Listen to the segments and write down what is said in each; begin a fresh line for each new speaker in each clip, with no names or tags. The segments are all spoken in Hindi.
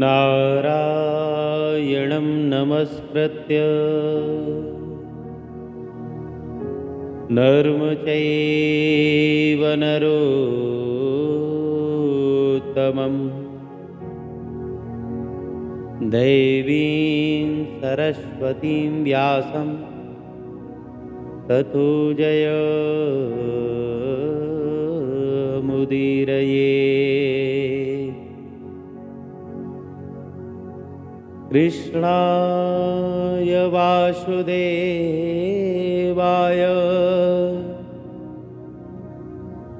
नारायणं नमस्कृत्य नरं चैव नरोत्तमं देवीं सरस्वतीं व्यासं ततो जयमुदीरयेत्। कृष्णाय वासुदेवाय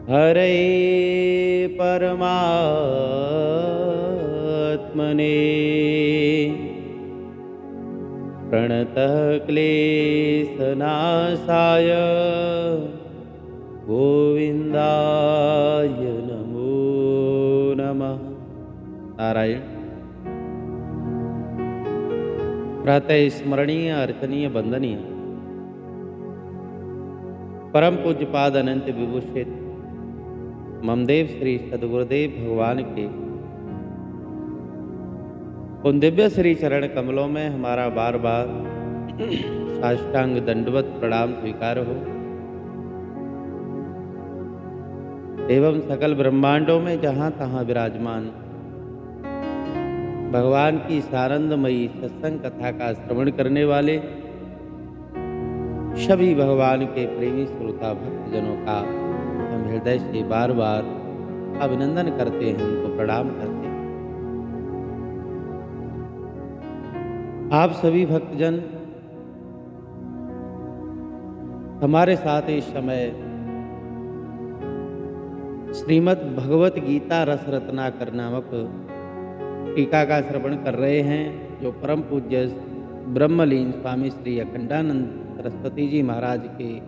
हरे परमात्मने प्रणतः क्लेशनाशाय गोविंदाय नमो नमः। नारायण। प्रातः स्मरणीय अर्चनीय वंदनीय परम पूज्यपाद अनंत विभूषित ममदेव श्री सद्गुरुदेव भगवान के उन दिव्य श्री चरण कमलों में हमारा बार बार साष्टांग दंडवत प्रणाम स्वीकार हो एवं सकल ब्रह्मांडों में जहाँ तहाँ विराजमान भगवान की सानंदमयी सत्संग कथा का श्रवण करने वाले सभी भगवान के प्रेमी श्रोता भक्तजनों का हम हृदय से बार बार अभिनंदन करते हैं, उनको प्रणाम करते हैं। आप सभी भक्तजन हमारे साथ इस समय श्रीमद् भगवत गीता रस रत्नाकर नामक टीका का श्रवण कर रहे हैं, जो परम पूज्य ब्रह्मलीन स्वामी श्री अखंडानंद सरस्वती जी महाराज के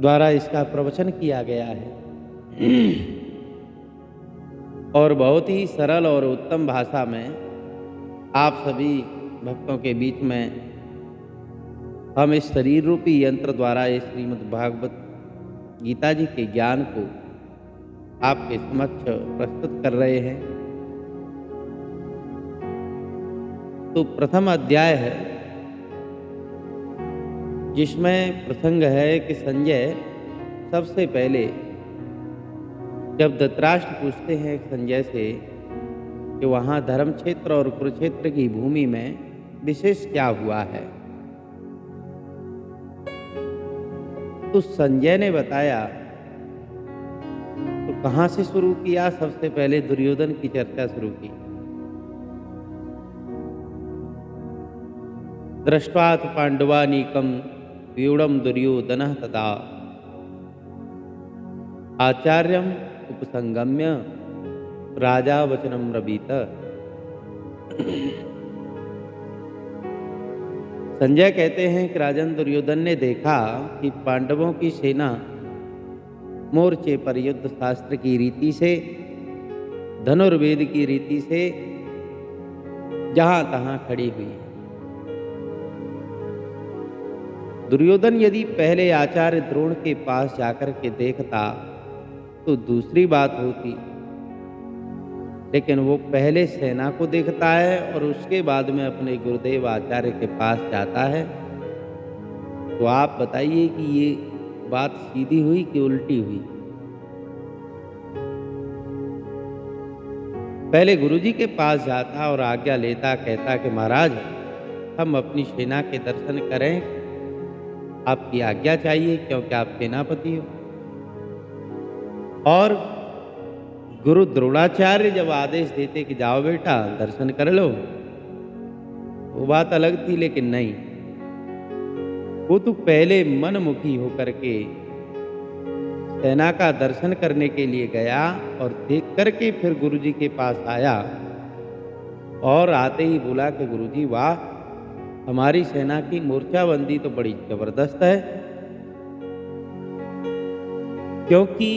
द्वारा इसका प्रवचन किया गया है और बहुत ही सरल और उत्तम भाषा में आप सभी भक्तों के बीच में हम इस शरीर रूपी यंत्र द्वारा इस श्रीमद् भागवत गीता जी के ज्ञान को आपके समक्ष प्रस्तुत कर रहे हैं। तो प्रथम अध्याय है जिसमें प्रसंग है कि संजय सबसे पहले जब धृतराष्ट्र पूछते हैं संजय से कि वहाँ धर्म क्षेत्र और कुरुक्षेत्र की भूमि में विशेष क्या हुआ है, तो संजय ने बताया तो कहाँ से शुरू किया। सबसे पहले दुर्योधन की चर्चा शुरू की। दृष्ट्वाथ पांडवानीकम व्यूढ़म दुर्योधनः तदा आचार्यम उपसंगम्य राजा वचनम ब्रवीत। संजय कहते हैं कि राजन दुर्योधन ने देखा कि पांडवों की सेना मोर्चे पर युद्ध शास्त्र की रीति से, धनुर्वेद की रीति से जहां तहां खड़ी हुई। दुर्योधन यदि पहले आचार्य द्रोण के पास जाकर के देखता तो दूसरी बात होती, लेकिन वो पहले सेना को देखता है और उसके बाद में अपने गुरुदेव आचार्य के पास जाता है। तो आप बताइए कि ये बात सीधी हुई कि उल्टी हुई। पहले गुरुजी के पास जाता और आज्ञा लेता, कहता कि महाराज हम अपनी सेना के दर्शन करें, आपकी आज्ञा चाहिए क्योंकि आप सेनापति हो। और गुरु द्रोणाचार्य जब आदेश देते कि जाओ बेटा दर्शन कर लो, वो बात अलग थी, लेकिन नहीं, वो तो पहले मनमुखी होकर के सेना का दर्शन करने के लिए गया और देख करके फिर गुरुजी के पास आया और आते ही बोला कि गुरुजी वाह, हमारी सेना की मोर्चाबंदी तो बड़ी जबरदस्त है, क्योंकि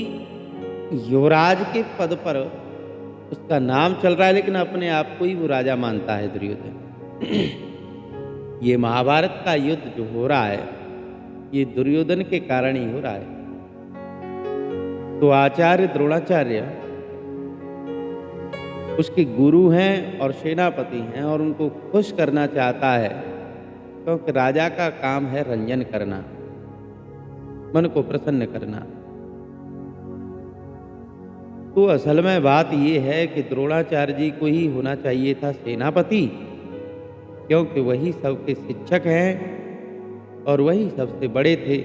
युवराज के पद पर उसका नाम चल रहा है लेकिन अपने आप को ही वो राजा मानता है दुर्योधन। ये महाभारत का युद्ध जो हो रहा है, ये दुर्योधन के कारण ही हो रहा है। तो आचार्य द्रोणाचार्य उसके गुरु हैं और सेनापति हैं और उनको खुश करना चाहता है, क्योंकि राजा का काम है रंजन करना, मन को प्रसन्न करना। तो असल में बात ये है कि द्रोणाचार्य जी को ही होना चाहिए था सेनापति, क्योंकि वही सबके शिक्षक हैं और वही सबसे बड़े थे।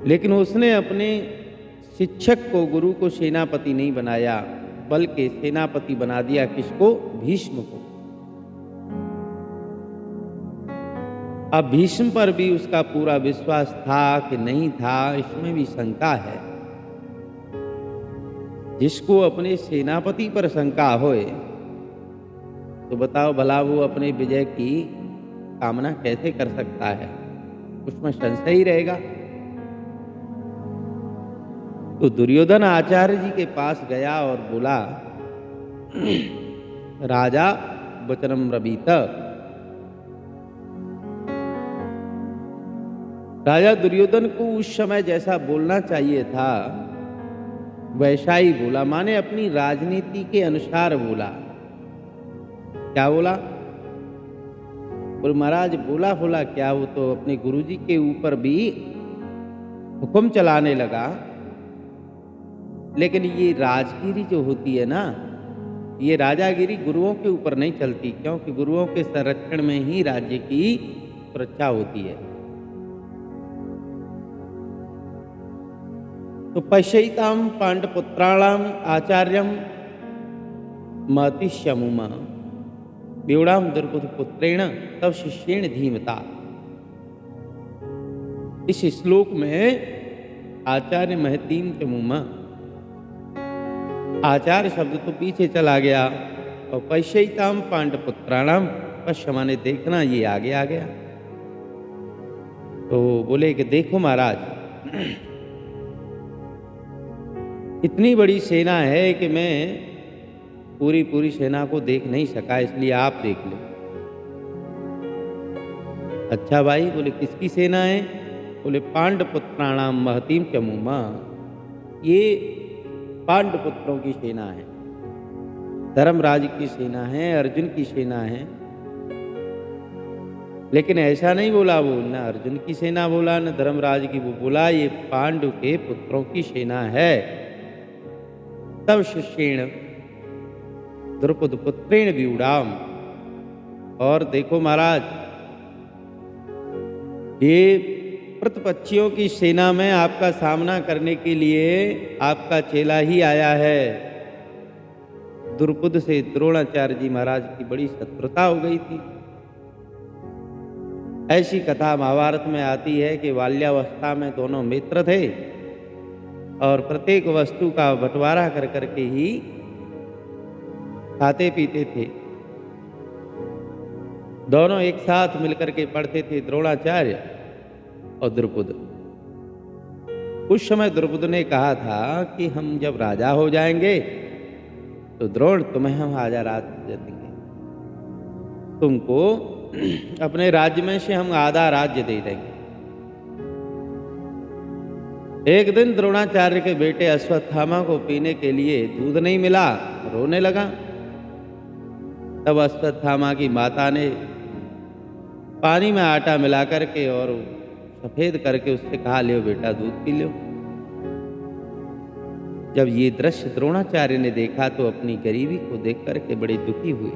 लेकिन उसने अपने शिक्षक को, गुरु को सेनापति नहीं बनाया, बल्कि सेनापति बना दिया किसको? भीष्म को। अब भीष्म पर भी उसका पूरा विश्वास था कि नहीं था, इसमें भी शंका है। जिसको अपने सेनापति पर शंका होए, तो बताओ भला वो अपने विजय की कामना कैसे कर सकता है? उसमें संशय ही रहेगा। तो दुर्योधन आचार्य जी के पास गया और बोला, राजा वचनम ब्रवीत। राजा दुर्योधन को उस समय जैसा बोलना चाहिए था वैसा ही बोला, माने अपनी राजनीति के अनुसार बोला। क्या बोला? और महाराज बोला क्या, वो तो अपने गुरुजी के ऊपर भी हुक्म चलाने लगा। लेकिन ये राजगिरी जो होती है ना, ये राजागिरी गुरुओं के ऊपर नहीं चलती, क्योंकि गुरुओं के संरक्षण में ही राज्य की सुरक्षा होती है। तो पश्यताम पांडपुत्राणाम आचार्यम महतिष्यमुमा व्यूढ़ाम द्रुपद पुत्रेण तब शिष्येण धीमता। इस श्लोक में आचार्य महतीम चमुमा, आचार्य शब्द तो पीछे चला गया और पश्यताम पांडपुत्राणाम, पश्य माने देखना, ये आगे आ गया। तो बोले कि देखो महाराज, इतनी बड़ी सेना है कि मैं पूरी सेना को देख नहीं सका, इसलिए आप देख लो। अच्छा भाई, बोले किसकी सेना है? बोले पांडपुत्राणाम महतीम चमुमा, ये पांडपुत्रों की सेना है, धर्मराज की सेना है, अर्जुन की सेना है। लेकिन ऐसा नहीं बोला वो, न अर्जुन की सेना बोला न धर्मराज की, वो बोला ये पांडु के पुत्रों की सेना है। तब शिष्येण द्रुपद पुत्रेण व्यूढ़ाम। और देखो महाराज, ये प्रतिपक्षियों की सेना में आपका सामना करने के लिए आपका चेला ही आया है। द्रुपद से द्रोणाचार्य जी महाराज की बड़ी शत्रुता हो गई थी। ऐसी कथा महाभारत में आती है कि बाल्यावस्था में दोनों मित्र थे और प्रत्येक वस्तु का बंटवारा कर करके ही खाते पीते थे। दोनों एक साथ मिलकर के पढ़ते थे, द्रोणाचार्य और द्रुपद। उस समय द्रुपद ने कहा था कि हम जब राजा हो जाएंगे तो द्रोण तुम्हें हम आजा राज्य देंगे, तुमको अपने राज्य में से हम आधा राज्य दे देंगे। एक दिन द्रोणाचार्य के बेटे अश्वत्थामा को पीने के लिए दूध नहीं मिला, रोने लगा। तब अश्वत्थामा की माता ने पानी में आटा मिला करके और सफेद करके उससे कहा, ले बेटा दूध पी लो। जब ये दृश्य द्रोणाचार्य ने देखा तो अपनी गरीबी को देख करके बड़े दुखी हुए।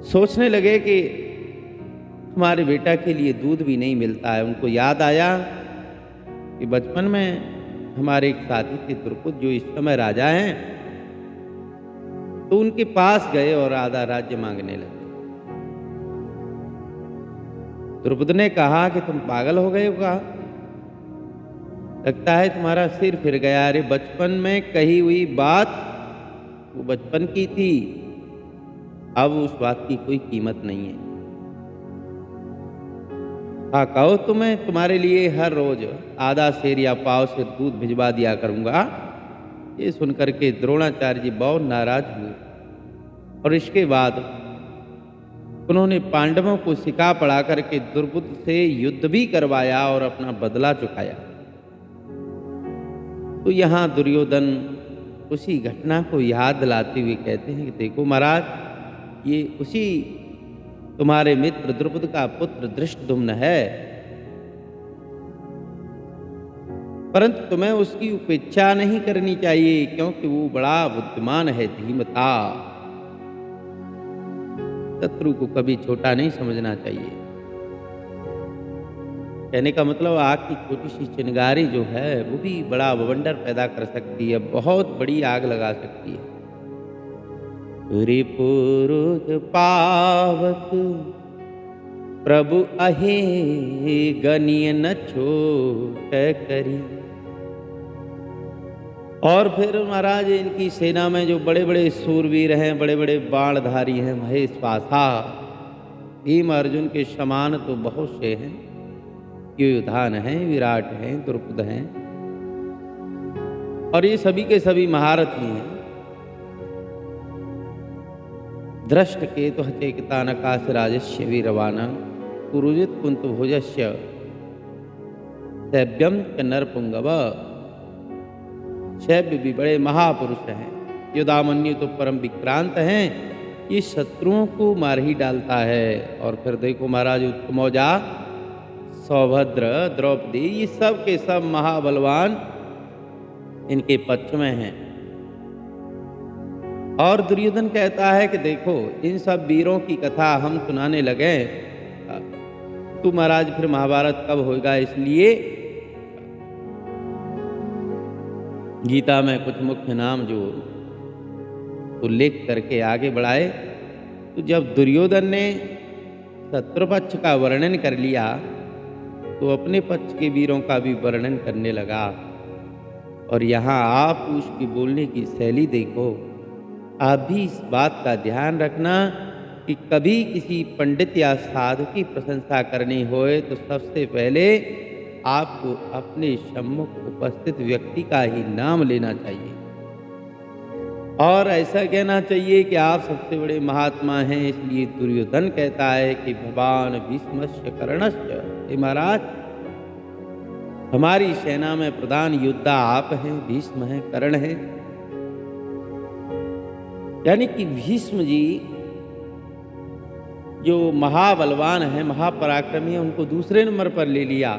सोचने लगे कि हमारे बेटा के लिए दूध भी नहीं मिलता है। उनको याद आया कि बचपन में हमारे एक साथी थे द्रुपद, जो इस समय राजा हैं, तो उनके पास गए और आधा राज्य मांगने लगे। द्रुपद ने कहा कि तुम पागल हो गए हो क्या? लगता है तुम्हारा सिर फिर गया। अरे बचपन में कही हुई बात वो बचपन की थी, अब उस बात की कोई कीमत नहीं है। हाँ कहो, तुम्हें तुम्हारे लिए हर रोज आधा सेर या पाव से दूध भिजवा दिया करूंगा। ये सुनकर के द्रोणाचार्य जी बहुत नाराज हुए। और इसके बाद उन्होंने पांडवों को सिखा पढ़ा करके दुर्बुद्ध से युद्ध भी करवाया और अपना बदला चुकाया। तो यहाँ दुर्योधन उसी घटना को याद दिलाते हुए कहते हैं कि देखो महाराज, ये उसी तुम्हारे मित्र द्रुपद का पुत्र धृष्टद्युम्न है, परंतु तुम्हें उसकी उपेक्षा नहीं करनी चाहिए, क्योंकि वो बड़ा बुद्धिमान है, धीमता। शत्रु को कभी छोटा नहीं समझना चाहिए। कहने का मतलब आग की छोटी सी चिंगारी जो है वो भी बड़ा बवंडर पैदा कर सकती है, बहुत बड़ी आग लगा सकती है। रिपुरुष पावक प्रभु अहे गनिय न छोट करी। और फिर महाराज इनकी सेना में जो बड़े बड़े सूरवीर हैं, बड़े बड़े बाणधारी हैं, महेश पासा, भीम अर्जुन के समान तो बहुत से हैं, युधान हैं, विराट हैं, द्रुपद हैं, और ये सभी के सभी महारथी हैं। दृष्ट के तो हचेकिता नकाश राजस्य वीरवान पुरुजित कुंत भोजस्य सैभ्यम च नरपुंगव। शैव्य भी बड़े महापुरुष हैं, युधामन्यु तो परम विक्रांत हैं, ये शत्रुओं को मार ही डालता है। और फिर देखो महाराज उत्तमौजा, सौभद्र, द्रौपदी, ये सब के सब महाबलवान इनके पक्ष में हैं। और दुर्योधन कहता है कि देखो इन सब वीरों की कथा हम सुनाने लगे तो महाराज फिर महाभारत कब होगा, इसलिए गीता में कुछ मुख्य नाम जो उल्लेख करके आगे बढ़ाए। तो जब दुर्योधन ने शत्रुपक्ष का वर्णन कर लिया तो अपने पक्ष के वीरों का भी वर्णन करने लगा। और यहाँ आप उसकी बोलने की शैली देखो। आप भी इस बात का ध्यान रखना कि कभी किसी पंडित या साधु की प्रशंसा करनी होए तो सबसे पहले आपको अपने सम्मुख उपस्थित व्यक्ति का ही नाम लेना चाहिए और ऐसा कहना चाहिए कि आप सबसे बड़े महात्मा हैं। इसलिए दुर्योधन कहता है कि भगवान भीष्मस्य कर्णस्य, हे महाराज हमारी सेना में प्रधान योद्धा आप हैं, भीष्म हैं, कर्ण हैं। यानी कि भीष्म जी जो महाबलवान हैं, महापराक्रमी हैं, उनको दूसरे नंबर पर ले लिया।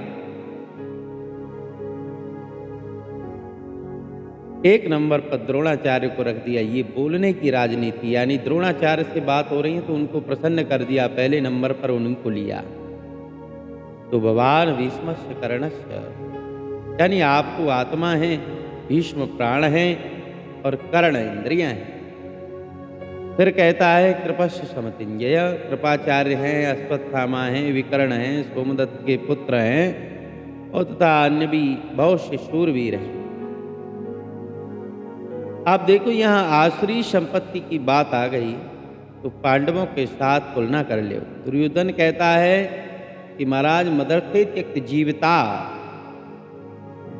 एक नंबर पर द्रोणाचार्य को रख दिया। ये बोलने की राजनीति, यानी द्रोणाचार्य से बात हो रही है तो उनको प्रसन्न कर दिया, पहले नंबर पर उन्हीं को लिया। तो भगवान भीष्मस्य कर्णस्य, यानी आप तो आत्मा हैं, भीष्म प्राण हैं और कर्ण इंद्रियां हैं। फिर कहता है कृपस्य समतिंजय, कृपाचार्य हैं, अश्वत्थामा हैं, विकर्ण हैं, सोमदत्त के पुत्र हैं और तथा अन्य भी बहुत से शूरवीर हैं। आप देखो यहाँ आसुरी संपत्ति की बात आ गई तो पांडवों के साथ तुलना कर लो। दुर्योधन कहता है कि महाराज मदर्थे त्यक्त जीविता,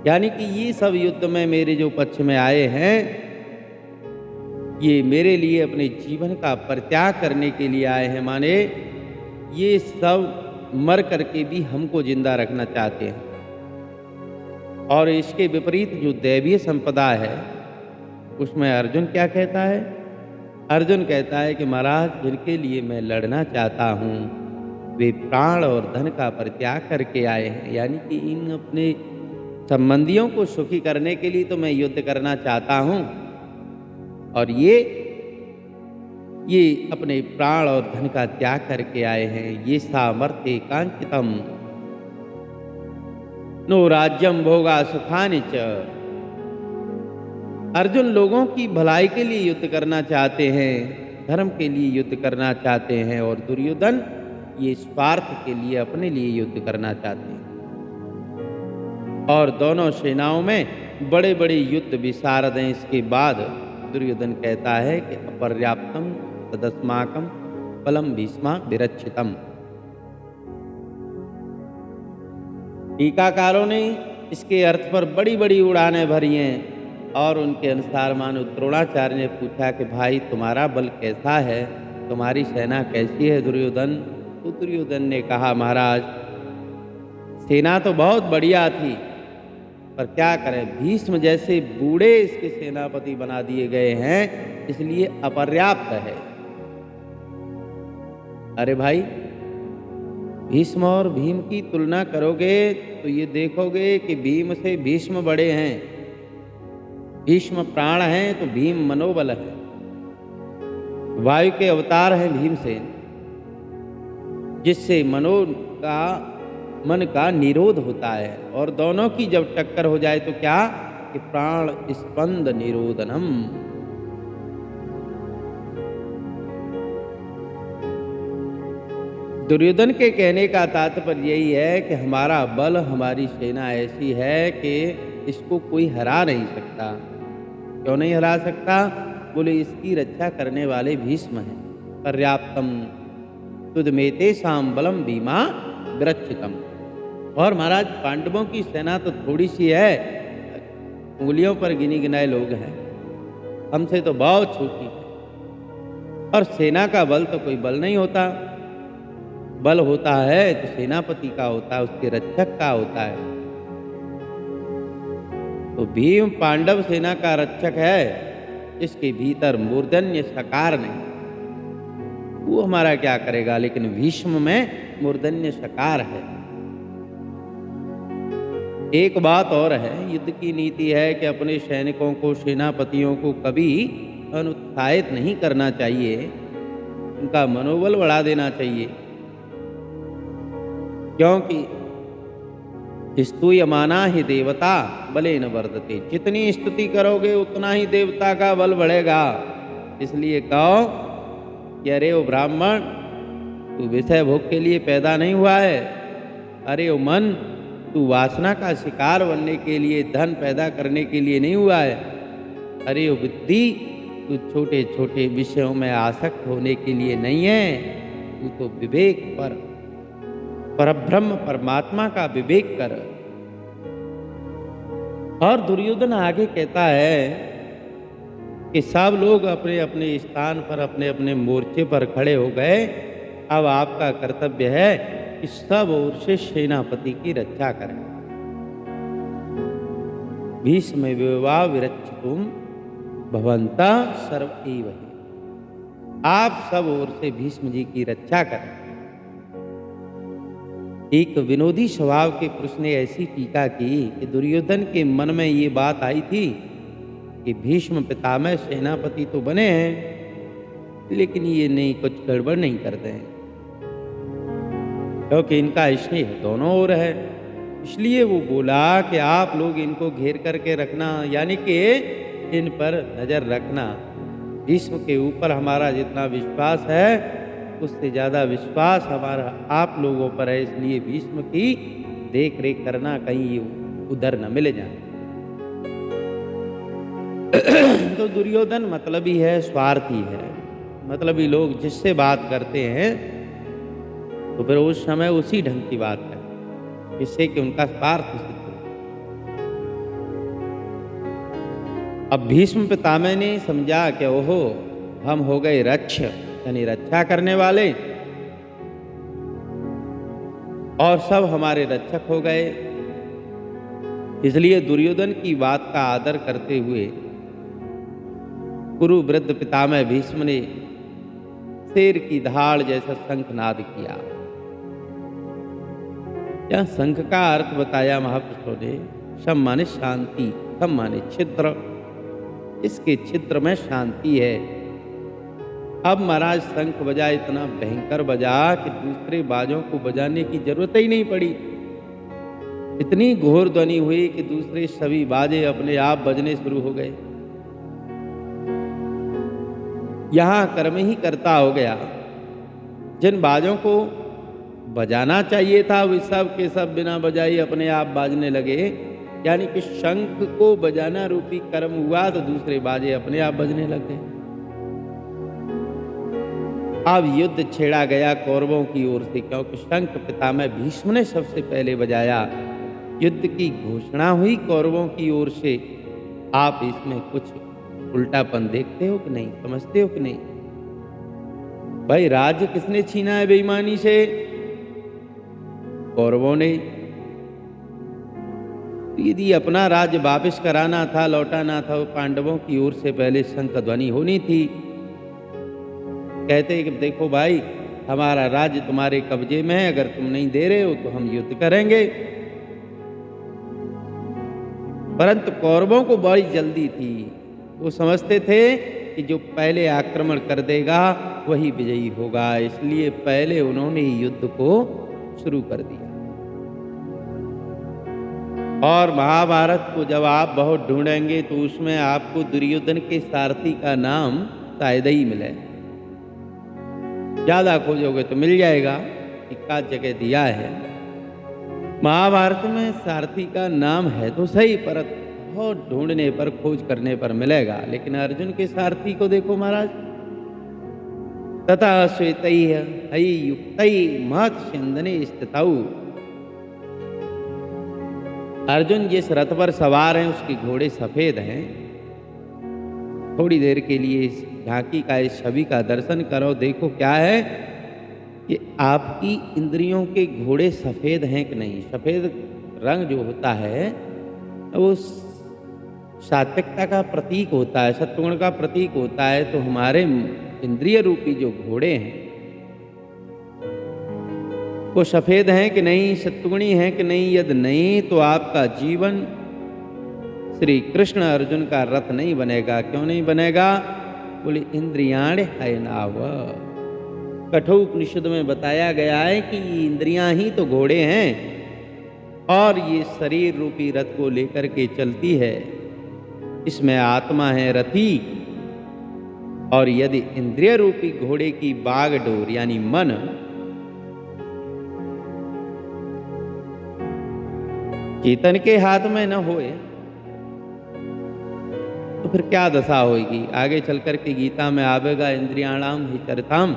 यानी कि ये सब युद्ध में मेरे जो पक्ष में आए हैं ये मेरे लिए अपने जीवन का परित्याग करने के लिए आए हैं, माने ये सब मर करके भी हमको जिंदा रखना चाहते हैं। और इसके विपरीत जो दैवीय संपदा है उसमें अर्जुन क्या कहता है? अर्जुन कहता है कि महाराज जिनके लिए मैं लड़ना चाहता हूँ वे प्राण और धन का परित्याग करके आए हैं, यानी कि इन अपने संबंधियों को सुखी करने के लिए तो मैं युद्ध करना चाहता हूँ और ये अपने प्राण और धन का त्याग करके आए हैं। ये सामर्थ्य कांचितम नो राज्यम भोगा सुखानि च। अर्जुन लोगों की भलाई के लिए युद्ध करना चाहते हैं, धर्म के लिए युद्ध करना चाहते हैं, और दुर्योधन ये स्वार्थ के लिए अपने लिए युद्ध करना चाहते हैं। और दोनों सेनाओं में बड़े बड़े युद्ध विशारद हैं। इसके बाद दुर्योधन कहता है कि अपर्याप्तम तदस्माकम फलम भीष्मा विरक्षितम। टीकाकारों ने इसके अर्थ पर बड़ी बड़ी उड़ानें भरी हैं। और उनके अनुसार मानो द्रोणाचार्य ने पूछा कि भाई तुम्हारा बल कैसा है, तुम्हारी सेना कैसी है दुर्योधन? तो दुर्योधन ने कहा महाराज सेना तो बहुत बढ़िया थी, पर क्या करें भीष्म जैसे बूढ़े इसके सेनापति बना दिए गए हैं, इसलिए अपर्याप्त है। अरे भाई भीष्म और भीम की तुलना करोगे तो ये देखोगे कि भीम से भीष्म बड़े हैं। भीष्म प्राण हैं तो भीम मनोबल है। वायु के अवतार हैं भीमसेन, जिससे मन का निरोध होता है। और दोनों की जब टक्कर हो जाए तो क्या कि प्राण स्पंद निरोधनम। दुर्योधन के कहने का तात्पर्य यही है कि हमारा बल, हमारी सेना ऐसी है कि इसको कोई हरा नहीं सकता। क्यों नहीं हरा सकता? बोले इसकी रक्षा करने वाले भीष्म हैं। पर्याप्तम तुदमेते साम बलम भीमा विरक्षितम। और महाराज पांडवों की सेना तो थोड़ी सी है, उंगलियों पर गिनी गिनाए लोग हैं, हमसे तो बहुत छोटी है। और सेना का बल तो कोई बल नहीं होता। बल होता है तो सेनापति का होता है, उसके रक्षक का होता है। तो भीम पांडव सेना का रक्षक है, इसके भीतर मूर्धन्य सकार नहीं। वो हमारा क्या करेगा? लेकिन भीष्म में मूर्धन्य सकार है। एक बात और है, युद्ध की नीति है कि अपने सैनिकों को, सेनापतियों को कभी अनुत्साहित नहीं करना चाहिए, उनका मनोबल बढ़ा देना चाहिए। क्योंकि स्तूयमाना ही देवता बले न वर्धते। जितनी स्तुति करोगे उतना ही देवता का बल बढ़ेगा। इसलिए कहो कि अरे ओ ब्राह्मण, तू विषय भोग के लिए पैदा नहीं हुआ है। अरे ओ मन, तू वासना का शिकार बनने के लिए, धन पैदा करने के लिए नहीं हुआ है। अरे ओ बुद्धि, तू छोटे छोटे विषयों में आसक्त होने के लिए नहीं है। तू तो विवेक पर, परब्रह्म परमात्मा का विवेक कर। और दुर्योधन आगे कहता है कि सब लोग अपने अपने स्थान पर, अपने अपने मोर्चे पर खड़े हो गए। अब आपका कर्तव्य है कि सब ओर से सेनापति की रक्षा करें। भीष्म विवाह विरक्षितुम भवंता सर्वैव हि। आप सब ओर से भीष्म जी की रक्षा करें। एक विनोदी स्वभाव के पुरुष ने ऐसी टीका की कि दुर्योधन के मन में ये बात आई थी कि भीष्म पितामह सेनापति तो बने हैं, लेकिन ये नहीं, कुछ गड़बड़ नहीं करते हैं, क्योंकि इनका स्नेह दोनों ओर है। इसलिए वो बोला कि आप लोग इनको घेर करके रखना, यानी कि इन पर नजर रखना। भीष्म के ऊपर हमारा जितना विश्वास है उससे ज़्यादा विश्वास हमारा आप लोगों पर है। इसलिए भीष्म की देख रेख करना, कहीं उधर न मिले जाए। तो दुर्योधन मतलबी है, स्वार्थी है। मतलबी लोग जिससे बात करते हैं तो फिर उस समय उसी ढंग की बात है, जिससे कि उनका स्वार्थ सिद्ध हो। अब भीष्म पितामह ने समझा कि ओहो, हम हो गए रक्ष, यानी रक्षा करने वाले, और सब हमारे रक्षक हो गए। इसलिए दुर्योधन की बात का आदर करते हुए कुरु वृद्ध पितामह भीष्म ने शेर की धाड़ जैसा शंखनाद किया। यह शंख का अर्थ बताया महापुरुषों ने। शम माने शांति, खम माने छिद्र। इसके छिद्र में शांति है। अब महाराज शंख बजा, इतना भयंकर बजा कि दूसरे बाजों को बजाने की जरूरत ही नहीं पड़ी। इतनी घोर ध्वनि हुई कि दूसरे सभी बाजे अपने आप बजने शुरू हो गए। यहां कर्म ही कर्ता हो गया। जिन बाजों को बजाना चाहिए था वे सब के सब बिना बजाई अपने आप बाजने लगे। यानी कि शंख को बजाना रूपी कर्म हुआ तो दूसरे बाजे अपने आप बजने लग गए। अब युद्ध छेड़ा गया कौरवों की ओर से, क्योंकि शंख पितामह भीष्म ने सबसे पहले बजाया। युद्ध की घोषणा हुई कौरवों की ओर से आप इसमें कुछ उल्टापन देखते हो कि नहीं, समझते हो कि नहीं? भाई राज्य किसने छीना है बेईमानी से? कौरवों ने। यदि अपना राज्य वापस कराना था, लौटाना था, पांडवों की ओर से पहले शंख ध्वनि होनी थी। कहते कि देखो भाई, हमारा राज्य तुम्हारे कब्जे में है, अगर तुम नहीं दे रहे हो तो हम युद्ध करेंगे। परंतु कौरवों को बड़ी जल्दी थी। वो समझते थे कि जो पहले आक्रमण कर देगा वही विजयी होगा, इसलिए पहले उन्होंने युद्ध को शुरू कर दिया। और महाभारत को जब आप बहुत ढूंढेंगे तो उसमें आपको दुर्योधन के सारथी का नाम शायद ही मिले। ज्यादा खोजोगे तो मिल जाएगा, एकाध जगह दिया है। महाभारत में सारथी का नाम है तो सही, पर बहुत ढूंढने पर, खोज करने पर मिलेगा। लेकिन अर्जुन के सारथी को देखो महाराज, तथा श्वेतई हई युक्तई महत चंदने स्थितौ। अर्जुन जिस रथ पर सवार हैं उसके घोड़े सफेद हैं। थोड़ी देर के लिए इस झांकी का, इस छवि का दर्शन करो, देखो क्या है कि आपकी इंद्रियों के घोड़े सफेद हैं कि नहीं। सफेद रंग जो होता है वो सात्विकता का प्रतीक होता है, सत्वगुण का प्रतीक होता है। तो हमारे इंद्रिय रूपी जो घोड़े हैं वो सफेद हैं कि नहीं, सत्वगुणी हैं कि नहीं। यदि नहीं तो आपका जीवन श्री कृष्ण अर्जुन का रथ नहीं बनेगा। क्यों नहीं बनेगा? बोले इंद्रियाण है नाव। कठोपनिषद में बताया गया है कि इंद्रियां ही तो घोड़े हैं और ये शरीर रूपी रथ को लेकर के चलती है। इसमें आत्मा है रथी, और यदि इंद्रिय रूपी घोड़े की बागडोर यानी मन चेतन के हाथ में न होए तो फिर क्या दशा होगी? आगे चल करके गीता में आवेगा, इंद्रियाणाम हि चरिताम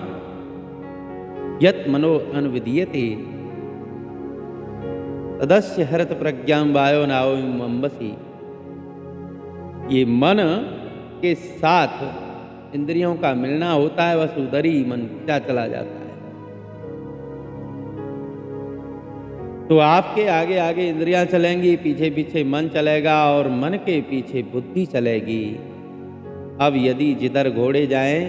यत मनो अनुविधीयते तदस्य हरत प्रज्ञां वायो नावमंबसी। ये मन के साथ इंद्रियों का मिलना होता है, बस उधर ही मन क्या चला जाता है। तो आपके आगे आगे इंद्रियां चलेंगी, पीछे पीछे मन चलेगा, और मन के पीछे बुद्धि चलेगी। अब यदि जिधर घोड़े जाएं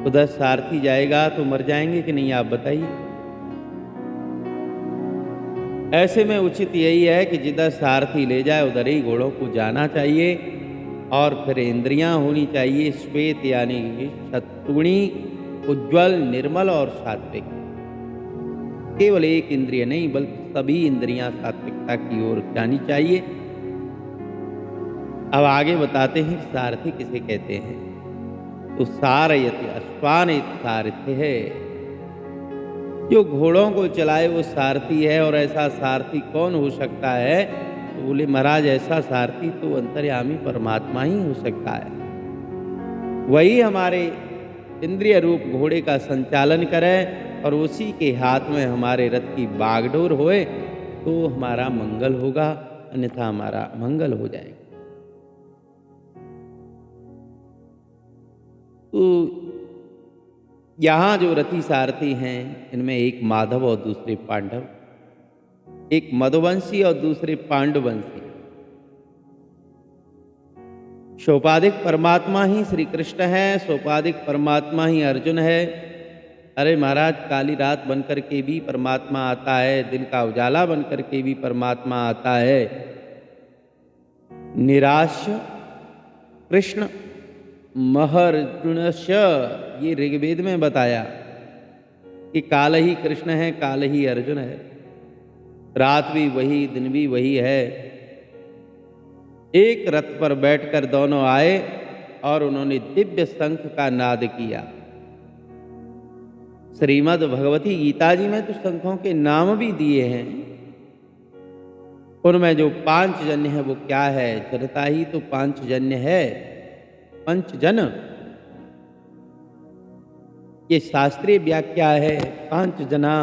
उधर सारथी जाएगा तो मर जाएंगे कि नहीं, आप बताइए। ऐसे में उचित यही है कि जिधर सारथी ले जाए उधर ही घोड़ों को जाना चाहिए। और फिर इंद्रियां होनी चाहिए श्वेत यानी सत्वगुणी, उज्ज्वल, निर्मल और सात्विक। केवल एक इंद्रिय नहीं बल्कि सभी इंद्रियां सात्विकता की ओर जानी चाहिए। अब आगे बताते हैं सारथी किसे कहते हैं। तो सारयति अश्वान सारथ्य है, जो घोड़ों को चलाए वो सारथी है। और ऐसा सारथी कौन हो सकता है? तो बोले महाराज ऐसा सारथी तो अंतर्यामी परमात्मा ही हो सकता है। वही हमारे इंद्रिय रूप घोड़े का संचालन करे और उसी के हाथ में हमारे रथ की बागडोर होए तो हमारा मंगल होगा, अन्यथा हमारा मंगल हो जाएगा। तो यहाँ जो रथी सारथी हैं इनमें एक माधव और दूसरे पांडव, एक मधुवंशी और दूसरे पांडुवंशी। सोपाधिक परमात्मा ही श्री कृष्ण है, सोपाधिक परमात्मा ही अर्जुन है। अरे महाराज, काली रात बनकर के भी परमात्मा आता है, दिन का उजाला बनकर के भी परमात्मा आता है। निराश कृष्ण महर्जुनश, ये ऋग्वेद में बताया कि काल ही कृष्ण है, काल ही अर्जुन है। रात भी वही, दिन भी वही है। एक रथ पर बैठकर दोनों आए और उन्होंने दिव्य शंख का नाद किया। श्रीमद् भगवती गीता जी में तो शंखों के नाम भी दिए हैं। उनमें जो पांचजन्य है वो क्या है? जनता ही तो पांचजन्य है। पंचजन ये शास्त्रीय व्याख्या है। पांच जना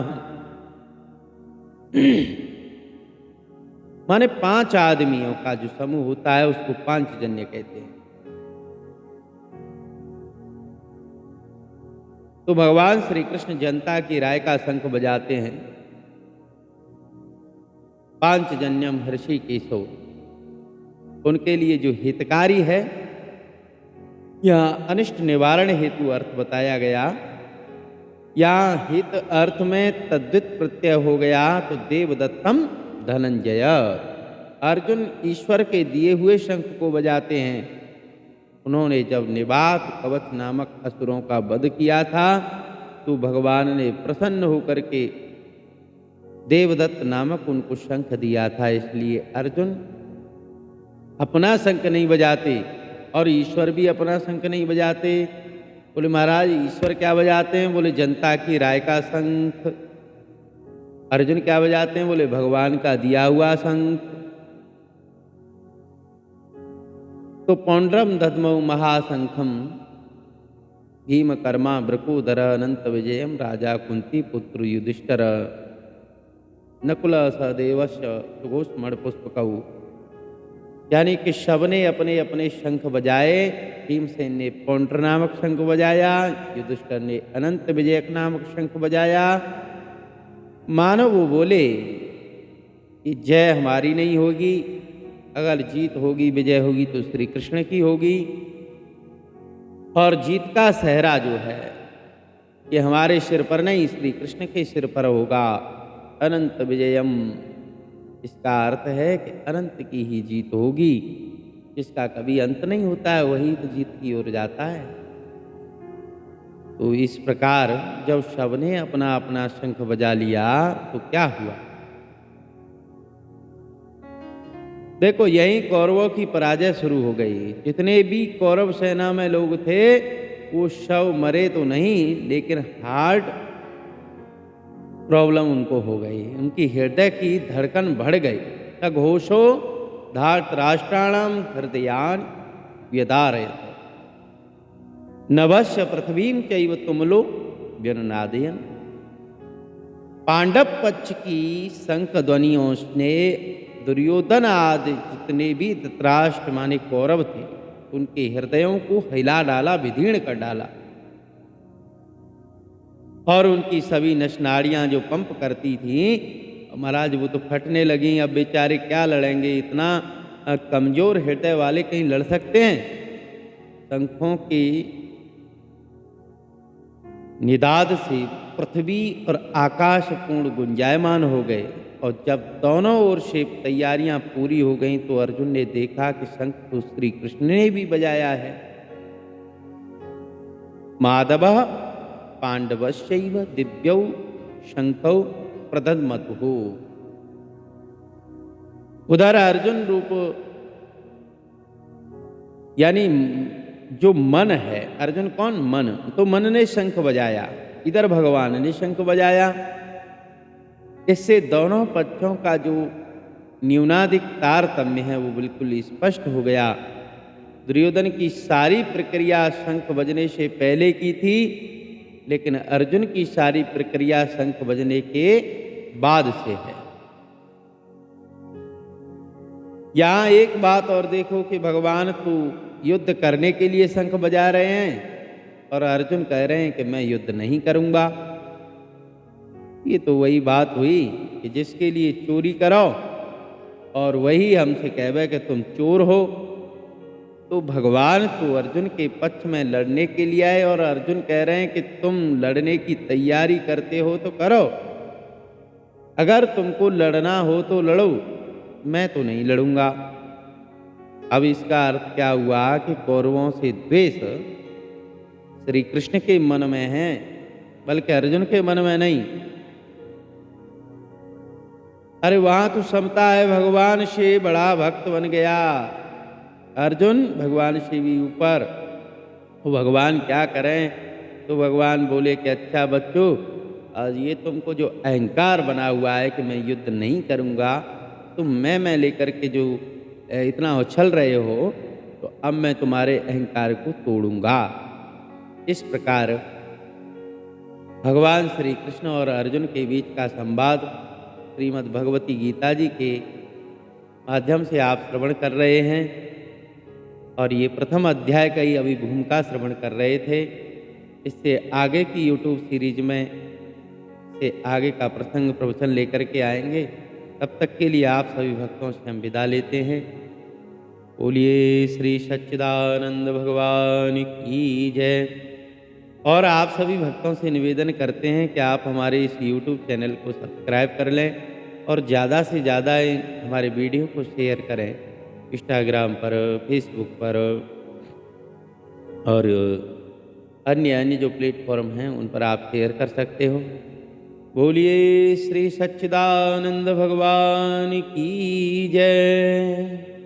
माने 5 आदमियों का जो समूह होता है उसको पांचजन्य कहते हैं। तो भगवान श्री कृष्ण जनता की राय का शंख बजाते हैं। पांचजन्यम हृषिकेशो, उनके लिए जो हितकारी है, यहाँ अनिष्ट निवारण हेतु अर्थ बताया गया। यहाँ हित अर्थ में तद्वित प्रत्यय हो गया तो देवदत्तम धनंजय, अर्जुन ईश्वर के दिए हुए शंख को बजाते हैं। उन्होंने जब निवात कवच नामक असुरों का वध किया था तो भगवान ने प्रसन्न होकर के देवदत्त नामक उनको शंख दिया था। इसलिए अर्जुन अपना शंख नहीं बजाते और ईश्वर भी अपना शंख नहीं बजाते। बोले महाराज ईश्वर क्या बजाते हैं? बोले जनता की राय का शंख। अर्जुन क्या बजाते हैं? बोले भगवान का दिया हुआ शंख। तो पौंड्रम दधमौ महाशंखम भीम कर्मा ब्रकोदर अनंत विजयम राजा कुंती पुत्र युधिष्ठिर नकुल सहदेवश सुघोषमण पुष्पकौ, यानी कि सबने अपने अपने शंख बजाए। भीमसेन ने पौंड्र नामक शंख बजाया, युधिष्ठिर ने अनंत विजयक नामक शंख बजाया। मानो वो बोले कि जय हमारी नहीं होगी, अगर जीत होगी विजय होगी तो श्री कृष्ण की होगी, और जीत का सहरा जो है ये हमारे सिर पर नहीं श्री कृष्ण के सिर पर होगा। अनंत विजयम, इसका अर्थ है कि अनंत की ही जीत होगी, जिसका कभी अंत नहीं होता है वही तो जीत की ओर जाता है। तो इस प्रकार जब सबने अपना अपना शंख बजा लिया तो क्या हुआ? देखो यही कौरवों की पराजय शुरू हो गई। जितने भी कौरव सेना में लोग थे वो शव मरे तो नहीं, लेकिन हार्ट प्रॉब्लम उनको हो गई, उनकी हृदय की धड़कन बढ़ गई। घोषो धार्तराष्ट्राणाम हृदयान व्यदारयत नभस्य पृथ्वीम चैव तुमलो व्यनुनादयन्। पांडव पक्ष की शंख ध्वनियों ने दुर्योधन आदि जितने भी धृतराष्ट्र माने कौरव थे उनके हृदयों को हिला डाला, विदीर्ण कर डाला, और उनकी सभी नसनाड़ियां जो पंप करती थी महाराज वो तो फटने लगी। अब बेचारे क्या लड़ेंगे, इतना कमजोर हृदय वाले कहीं लड़ सकते हैं? शंखों की निदाद से पृथ्वी और आकाश पूर्ण गुंजायमान हो गए। और जब दोनों ओर से तैयारियां पूरी हो गईं तो अर्जुन ने देखा कि शंख तो श्री कृष्ण ने भी बजाया है। माधव पांडवश्चैव दिव्यौ शंखौ प्रदद्मतुः। उधर अर्जुन रूप यानी जो मन है, अर्जुन कौन? मन। तो मन ने शंख बजाया, इधर भगवान ने शंख बजाया। इससे दोनों पक्षों का जो न्यूनाधिक तारतम्य है वो बिल्कुल स्पष्ट हो गया। दुर्योधन की सारी प्रक्रिया शंख बजने से पहले की थी, लेकिन अर्जुन की सारी प्रक्रिया शंख बजने के बाद से है। यहां एक बात और देखो कि भगवान तो युद्ध करने के लिए शंख बजा रहे हैं और अर्जुन कह रहे हैं कि मैं युद्ध नहीं करूंगा। ये तो वही बात हुई कि जिसके लिए चोरी करो और वही हमसे कहवे कि तुम चोर हो। तो भगवान तो अर्जुन के पक्ष में लड़ने के लिए आए और अर्जुन कह रहे हैं कि तुम लड़ने की तैयारी करते हो तो करो, अगर तुमको लड़ना हो तो लड़ो, मैं तो नहीं लड़ूंगा। अब इसका अर्थ क्या हुआ कि कौरवों से द्वेष श्री कृष्ण के मन में है, बल्कि अर्जुन के मन में नहीं। अरे वहां तो समता है, भगवान से बड़ा भक्त बन गया अर्जुन, भगवान से भी ऊपर। तो भगवान क्या करें? तो भगवान बोले कि अच्छा बच्चों, आज ये तुमको जो अहंकार बना हुआ है कि मैं युद्ध नहीं करूंगा, तुम मैं लेकर के जो इतना उछल रहे हो, तो अब मैं तुम्हारे अहंकार को तोड़ूंगा। इस प्रकार भगवान श्री कृष्ण और अर्जुन के बीच का संवाद श्रीमद् भगवती गीता जी के माध्यम से आप श्रवण कर रहे हैं और ये प्रथम अध्याय का ही अभी भूमिका श्रवण कर रहे थे। इससे आगे की यूट्यूब सीरीज में से आगे का प्रसंग प्रवचन लेकर के आएंगे। तब तक के लिए आप सभी भक्तों से हम विदा लेते हैं। बोलिए श्री सच्चिदानंद भगवान की जय। और आप सभी भक्तों से निवेदन करते हैं कि आप हमारे इस यूट्यूब चैनल को सब्सक्राइब कर लें और ज़्यादा से ज़्यादा हमारे वीडियो को शेयर करें इंस्टाग्राम पर, फेसबुक पर और अन्य अन्य जो प्लेटफॉर्म हैं उन पर आप शेयर कर सकते हो। बोलिए श्री सच्चिदानंद भगवान की जय।